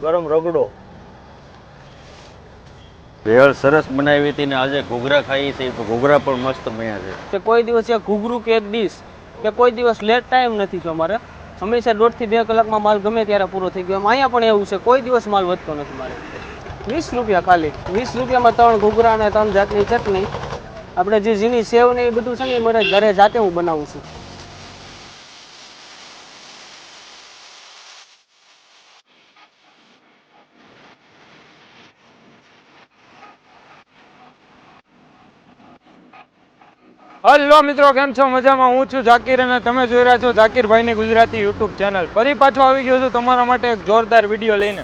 ગરમ રગડો. ભેળ સરસ બનાવી હતી ને આજે ઘૂઘરા ખાઈ છે તો ઘૂઘરા પણ મસ્ત બન્યા છે. કે કોઈ દિવસ એક ઘૂઘરું કે એક ડીશ કે કોઈ દિવસ લેટ ટાઈમ નથી જો મારે હંમેશા 1.5 થી 2 કલાકમાં માલ ગમે ત્યારે પૂરો થઈ ગયો. અહીંયા પણ એવું છે, કોઈ દિવસ માલ વધતો નથી મારે. 20 રૂપિયા ખાલી. 20 રૂપિયામાં 3 ઘૂઘરા અને 3 જાતની ચટણી. આપણે જે ઝીણી સેવ ને એ બધું છે ને એ મારે ઘરે જાતે હું બનાવું છું. હલો મિત્રો, કેમ છો? મજામાં. હું છું ઝાકીર અને તમે જોઈ રહ્યા છો ઝાકીરભાઈની ગુજરાતી યુટ્યુબ ચેનલ. ફરી પાછો આવી ગયો છું તમારા માટે એક જોરદાર વિડીયો લઈને.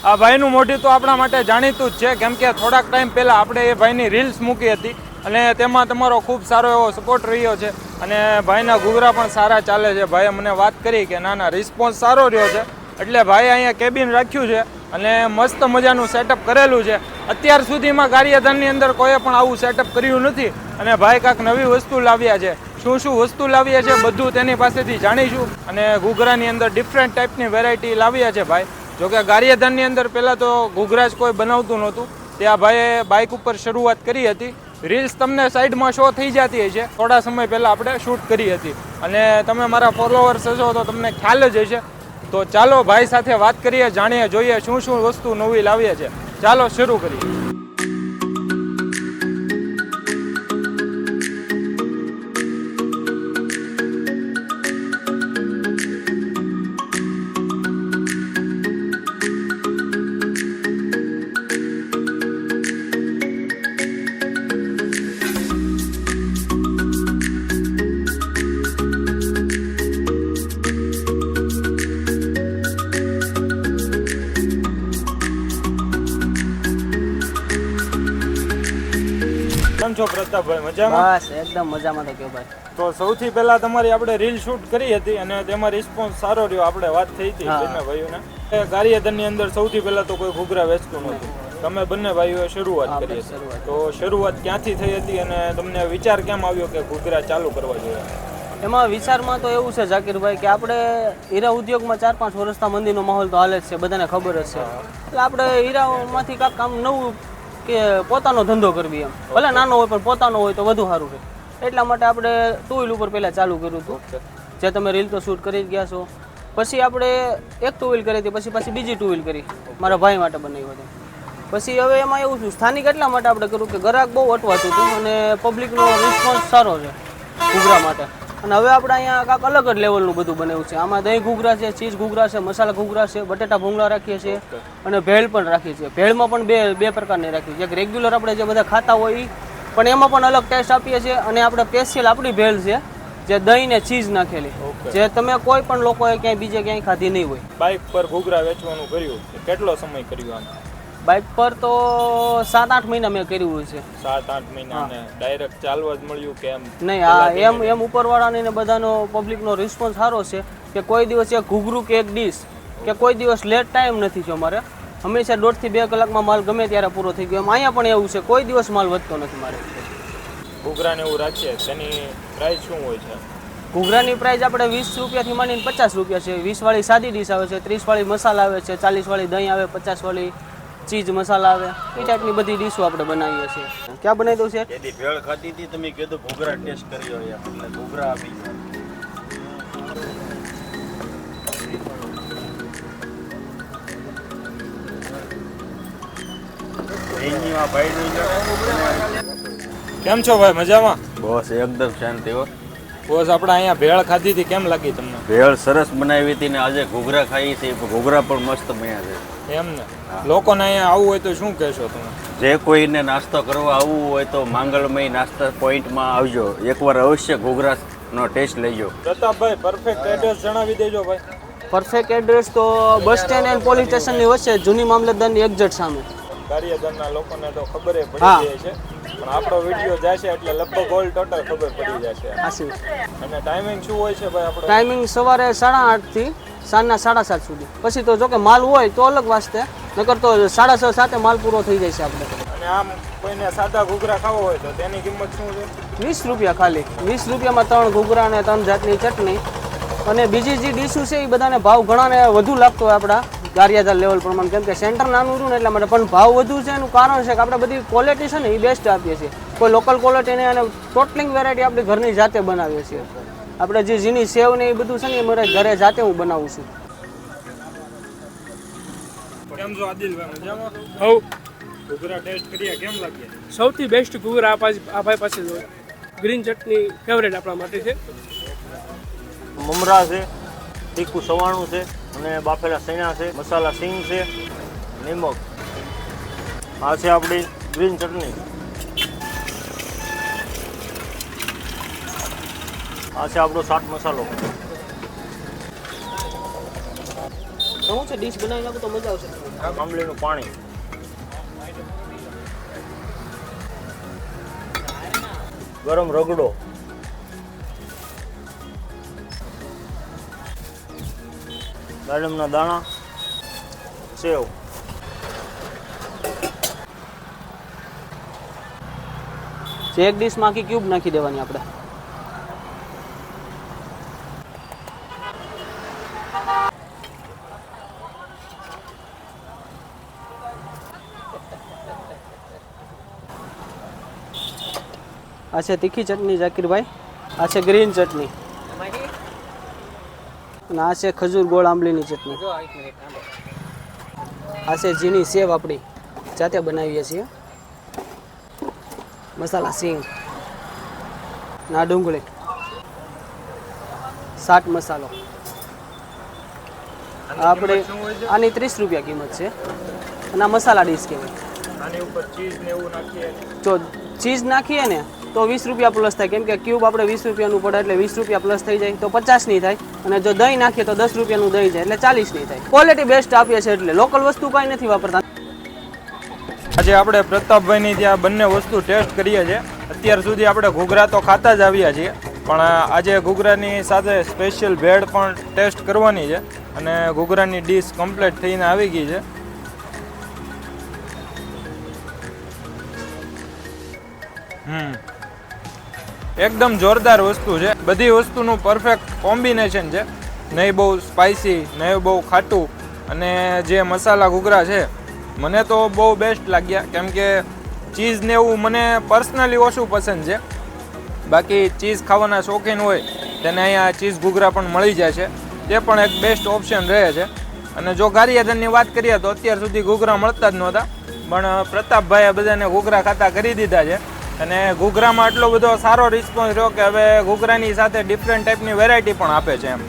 આ ભાઈનું મોઢું તો આપણા માટે જાણીતું જ છે, કેમ કે થોડાક ટાઈમ પહેલાં આપણે એ ભાઈની રીલ્સ મૂકી હતી અને તેમાં તમારો ખૂબ સારો એવો સપોર્ટ રહ્યો છે અને ભાઈના ઘૂઘરા પણ સારા ચાલે છે. ભાઈએ મને વાત કરી કે ના રિસ્પોન્સ સારો રહ્યો છે, એટલે ભાઈએ અહીંયા કેબિન રાખ્યું છે અને મસ્ત મજાનું સેટઅપ કરેલું છે. અત્યાર સુધીમાં ગારિયાધારની અંદર કોઈએ પણ આવું સેટઅપ કર્યું નથી અને ભાઈ કાંઈક નવી વસ્તુ લાવ્યા છે. શું વસ્તુ લાવ્યા છે બધું તેની પાસેથી જાણીશું. અને ઘૂઘરાની અંદર ડિફરન્ટ ટાઈપની વેરાયટી લાવ્યા છે ભાઈ. જોકે ગારિયાધારની અંદર પહેલાં તો ઘૂઘરા જ કોઈ બનાવતું નહોતું, ત્યાં ભાઈએ બાઇક ઉપર શરૂઆત કરી હતી. રીલ્સ તમને સાઈડમાં શો થઈ જતી હોય છે, થોડા સમય પહેલાં આપણે શૂટ કરી હતી અને તમે મારા ફોલોવર્સ હશો તો તમને ખ્યાલ જ હશે. તો ચાલો ભાઈ સાથે વાત કરીએ, જાણીએ, જોઈએ શું વસ્તુ નવી લાવીએ છે. ચાલો શરૂ કરીએ. કેમ છો પ્રતાપભાઈ? મજામાં? બસ એકદમ મજામાં તો કયો ભાઈ. તો સૌથી પહેલા તમારી આપણે રીલ શૂટ કરી હતી અને તેમાં રિસ્પોન્સ સારો રહ્યો. આપણે વાત થઈ હતી બંને ભાઈઓને. ગારિયાધારની અંદર સૌથી પહેલા તો કોઈ ઘૂઘરા વેચતું નહોતું, તમે બંને ભાઈઓએ શરૂઆત કરી હતી. તો શરૂઆત ક્યાંથી થઈ હતી અને તમને વિચાર કેમ આવ્યો કે ઘૂઘરા ચાલુ કરવા જોઈએ? એમાં વિચારમાં તો એવું છે ઝાકીરભાઈ કે આપણે હીરા ઉદ્યોગમાં 4-5 વર્ષના મંદીનો માહોલ તો હાલે જ છે, બધાને ખબર જ છે. એટલે આપણે હીરામાંથી કાંઈક કામ નવું કે પોતાનો ધંધો કરવી, એમ ભલે નાનો હોય પણ પોતાનો હોય તો વધુ સારું રહે. એટલા માટે આપણે 2 વ્હીલ ઉપર પહેલાં ચાલુ કર્યું હતું, જે તમે રીલ તો શૂટ કરી જ ગયા છો. પછી આપણે એક 2 વ્હીલ કરી હતી, પછી બીજી 2 વ્હીલ કરી, મારા ભાઈ માટે બનાવી હતી. પછી હવે એમાં એવું છું, સ્થાનિક એટલા માટે આપણે કર્યું કે ગ્રાહક બહુ અટવાતું હતું અને પબ્લિકનો રિસ્પોન્સ સારો છે ઘૂઘરા માટે. અને હવે આપણે અહીંયા કાંઈક અલગ જ લેવલનું બધું બનાવ્યું છે. આમાં દહીં ઘૂઘરા છે, ચીઝ ઘૂઘરા છે, મસાલા ઘૂઘરા છે, બટેટા ભૂંગળા રાખીએ છીએ અને ભેળ પણ રાખીએ છીએ. ભેળમાં પણ બે પ્રકારની રાખીએ છીએ. એક રેગ્યુલર આપણે જે બધા ખાતા હોય એ, પણ એમાં પણ અલગ ટેસ્ટ આપીએ છીએ. અને આપણે સ્પેશિયલ આપણી ભેળ છે જે દહીં ને ચીઝ નાખેલી, જે તમે કોઈ પણ લોકોએ ક્યાંય બીજે ક્યાંય ખાધી નહીં હોય. બાઇક પર ઘૂઘરા વેચવાનું કર્યું, કેટલો સમય કર્યું આને? બાઇક પર તો 7-8 મહિના મેં કર્યું છે. 7-8 મહિના. ને ડાયરેક્ટ ચાલવા જ મળ્યું કે એમ? નહીં, હા એમ ઉપરવાળાને બધાનો પબ્લિકનો રિસ્પોન્સ સારો છે કે કોઈ દિવસ એક ઘૂઘરું કે એક ડીશ કે કોઈ દિવસ લેટ ટાઈમ નથી જો મારે હંમેશા 1.5 થી 2 કલાકમાં માલ ગમે ત્યારે પૂરો થઈ ગયો. અહીંયા પણ એવું છે, કોઈ દિવસ માલ વધતો નથી મારે. ઘૂઘરાને એવું રાખીએ, તેની પ્રાઇસ શું હોય છે? ઘૂઘરાની પ્રાઇસ આપણે 20 રૂપિયાથી માંડીને 50 રૂપિયા છે. 20 વાળી સાદી ડીશ આવે છે, 30 વાળી મસાલા આવે છે, 40 વાળી દહીં આવે, 50 વાળી ચીઝ મસાલા આવે. એ ટાઈપની બધી ડીશો આપણે બનાવીએ છીએ. ક્યાં બનાવી દઉં છે? એની ભેળ ખાધી હતી, તમે કીધું ઘૂઘરા ટેસ્ટ કર્યો, એટલે ઘૂઘરા આપી ગયા. કેમ છો ભાઈ? મજામાં? બસ એકદમ શાંતિ હો. બસ આપણે અહીંયા ભેળ ખાધી હતી, કેમ લાગી તમને? ભેળ સરસ બનાવી હતી ને આજે ઘૂઘરા ખાઈ છે તો ઘૂઘરા પણ મસ્ત બન્યા છે. એમ ને? લોકોને અહીંયા આવવું હોય તો શું કહેશો તમે? જે કોઈને નાસ્તો કરવા આવવું હોય તો માંગલમય નાસ્તા પોઈન્ટમાં આવજો, એકવાર અવશ્ય ઘૂઘરાનો ટેસ્ટ લેજો. પ્રતાપભાઈ, પરફેક્ટ એડ્રેસ જણાવી દેજો ભાઈ. પરફેક્ટ એડ્રેસ તો બસ સ્ટેન્ડ એન્ડ પોલીસ સ્ટેશનની વચ્ચે, જૂની મામલતદારની એક્ઝેક્ટ સામે. ગારિયાધારના લોકોને તો ખબર પડી જાય છે, પણ આપણો વિડીયો જશે એટલે લગભગ ઓલ ટોટલ ખબર પડી જશે. અને ટાઈમિંગ શું હોય છે ભાઈ આપણો? ટાઈમિંગ સવારે 8:30 થી સાંજના 7:30 સુધી. પછી તો જોકે માલ હોય તો અલગ વાસ્તે, નકર તો 6:30-7 માલ પૂરો થઈ જાય છે આપણે. અને આમ કોઈને સાદા ઘૂઘરા ખાવા હોય તો તેની કિંમત શું છે? 20 રૂપિયા ખાલી. 20 રૂપિયામાં 3 ઘૂઘરા અને 3 જાતની ચટણી. અને બીજી જે ડીશો છે એ બધાને ભાવ ઘણાને વધુ લાગતો હોય આપણા ગારિયાધાર લેવલ પ્રમાણે, કેમ કે સેન્ટર નાનું હતું ને એટલા માટે. પણ ભાવ વધુ છે એનું કારણ છે કે આપણે બધી ક્વોલિટી છે ને એ બેસ્ટ આપીએ છીએ. કોઈ લોકલ ક્વોલિટી ને અને ટોટલિંગ વેરાયટી આપણે ઘરની જાતે બનાવીએ છીએ. આપણે જે ઝીણી સેવ ને એ બધું છે ને એ મારે ઘરે જાતે હું બનાવું છું. કેમ છો આદિલભાઈ, મજામાં? હવ ઘૂઘરા ટેસ્ટ કર્યા, કેમ લાગ્યા? સૌથી બેસ્ટ ઘૂઘરા આ ભાઈ પાસે જ હોય. ગ્રીન ચટણી ફેવરેટ આપણા માટે છે. મમરા છે, તીખું સવાણું છે અને બાફેલા સૈણા છે, મસાલા સિંગ છે, નિમક. આ છે આપણી ગ્રીન ચટણી. આ છે આપણો ચાટ મસાલો. શું છે ડીશ બનાવી નાખું તો મજા આવશે. આંબલીનું પાણી. ગરમ રગડો. દાડમના દાણા, સેવ. જે એક ડીશમાં આખી ક્યુબ નાખી દેવાની આપણે. આ છે તીખી ચટણી જાકીરભાઈ, આ છે ગ્રીન ચટણી અને આ છે ખજૂર ગોળ આંબલીની ચટણી. આ છે ઝીણી સેવ આપણી જાતે બનાવીએ છીએ. મસાલા સિંગ ના ડુંગળી, ચાટ મસાલો. આપણે આની 30 રૂપિયા કિંમત છે અને આ મસાલા ડીશ કહેવાય. આની ઉપર ચીઝ ને એવું નાખીએ. જો ચીઝ નાખીએ ને તો 20 રૂપિયા પ્લસ થાય, કેમ કે ક્યુબ આપણે 20 રૂપિયાનું પડે એટલે 20 રૂપિયા પ્લસ થઈ જાય તો 50 નહીં થાય. અને જો દહીં નાખીએ તો 10 રૂપિયાનું દહીં જાય એટલે 40 નહીં થાય. ક્વોલિટી બેસ્ટ આપીએ છીએ એટલે લોકલ વસ્તુ કાંઈ નથી વાપરતા. આજે આપણે પ્રતાપભાઈની ત્યાં બંને વસ્તુ ટેસ્ટ કરીએ છીએ. અત્યાર સુધી આપણે ઘૂઘરા તો ખાતા જ આવ્યા છીએ, પણ આજે ઘૂઘરાની સાથે સ્પેશિયલ ભેળ પણ ટેસ્ટ કરવાની છે અને ઘૂઘરાની ડીશ કમ્પ્લીટ થઈને આવી ગઈ છે. એકદમ જોરદાર વસ્તુ છે. બધી વસ્તુનું પરફેક્ટ કોમ્બિનેશન છે. નહીં બહુ સ્પાઇસી, નહીં બહુ ખાટું, અને જે મસાલા ઘૂઘરા છે મને તો બહુ બેસ્ટ લાગ્યા. કેમ કે ચીઝ ને એવું મને પર્સનલી ઓછું પસંદ છે. બાકી ચીઝ ખાવાના શોખીન હોય તેને અહીંયા ચીઝ ઘૂઘરા પણ મળી જાય છે, તે પણ એક બેસ્ટ ઓપ્શન રહે છે. અને જો ગારિયાધારની વાત કરીએ તો અત્યાર સુધી ઘૂઘરા મળતા જ નહોતા, પણ પ્રતાપભાઈએ બધાને ઘૂઘરા ખાતા કરી દીધા છે. અને ઘૂઘરામાં એટલો બધો સારો રિસ્પોન્સ રહ્યો કે હવે ઘૂઘરાની સાથે ડિફરન્ટ ટાઈપની વેરાયટી પણ આપે છે એમ.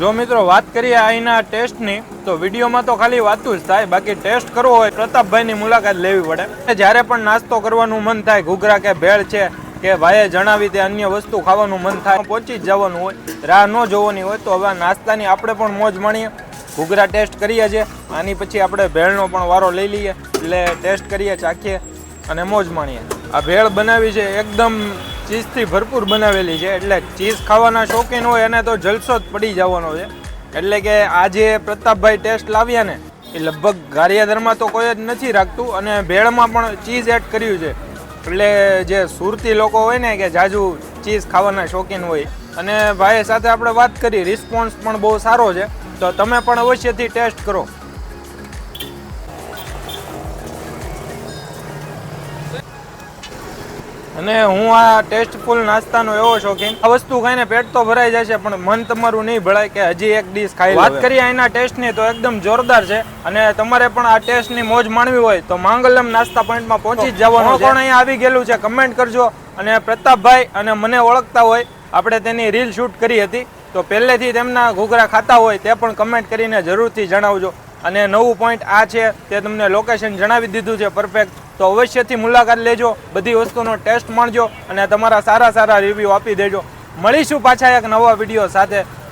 જો મિત્રો વાત કરીએ અહીંના ટેસ્ટની તો વિડીયોમાં તો ખાલી વાતું જ થાય, બાકી ટેસ્ટ કરવો હોય પ્રતાપભાઈની મુલાકાત લેવી પડે. જ્યારે પણ નાસ્તો કરવાનું મન થાય, ઘૂઘરા કે ભેળ છે કે ભાઈએ જણાવી તે અન્ય વસ્તુ ખાવાનું મન થાય, પહોંચી જ જવાનું હોય, રાહ ન જોવાની હોય, તો હવે નાસ્તાની આપણે પણ મોજ માણીએ. ઘૂઘરા ટેસ્ટ કરીએ છીએ, આની પછી આપણે ભેળનો પણ વારો લઈ લઈએ, એટલે ટેસ્ટ કરીએ, ચાખીએ અને મોજ માણીએ. આ ભેળ બનાવી છે એકદમ ચીઝથી ભરપૂર બનાવેલી છે, એટલે ચીઝ ખાવાના શોખીન હોય એને તો જલસો જ પડી જવાનો છે. એટલે કે આ જે પ્રતાપભાઈ ટેસ્ટ લાવ્યા ને એ લગભગ ગારિયાધારમાં તો કોઈ જ નથી રાખતું, અને ભેળમાં પણ ચીઝ એડ કર્યું છે. એટલે જે સુરતી લોકો હોય ને કે જાજુ ચીઝ ખાવાના શોખીન હોય, અને ભાઈ સાથે આપણે વાત કરી, રિસ્પોન્સ પણ બહુ સારો છે, તો તમે પણ અવશ્યથી ટેસ્ટ કરો. અને હું આ ટેસ્ટફુલ નાસ્તાનો એવો શોખીન, આ વસ્તુ ખાઈને પેટ તો ભરાઈ જશે પણ મન તમારું નહીં ભળાય કે હજી એક ડીશ ખાઈ. વાત કરીએ એના ટેસ્ટની તો એકદમ જોરદાર છે, અને તમારે પણ આ ટેસ્ટની મોજ માણવી હોય તો માંગલમ નાસ્તા પોઈન્ટમાં પહોંચી જ જવાનું. કોણ અહીંયા આવી ગયેલું છે કમેન્ટ કરજો. અને પ્રતાપભાઈ અને મને ઓળખતા હોય, આપણે તેની રીલ શૂટ કરી હતી, તો પહેલેથી તેમના ઘૂઘરા ખાતા હોય તે પણ કમેન્ટ કરીને જરૂરથી જણાવજો. અને નવું પોઈન્ટ આ છે તે તમને લોકેશન જણાવી દીધું છે પરફેક્ટ, તો અવશ્યથી મુલાકાત લેજો, બધી વસ્તુનો ટેસ્ટ માણજો અને તમારા સારા સારા રિવ્યૂ આપી દેજો. મળીશું પાછા એક નવા વિડીયો સાથે.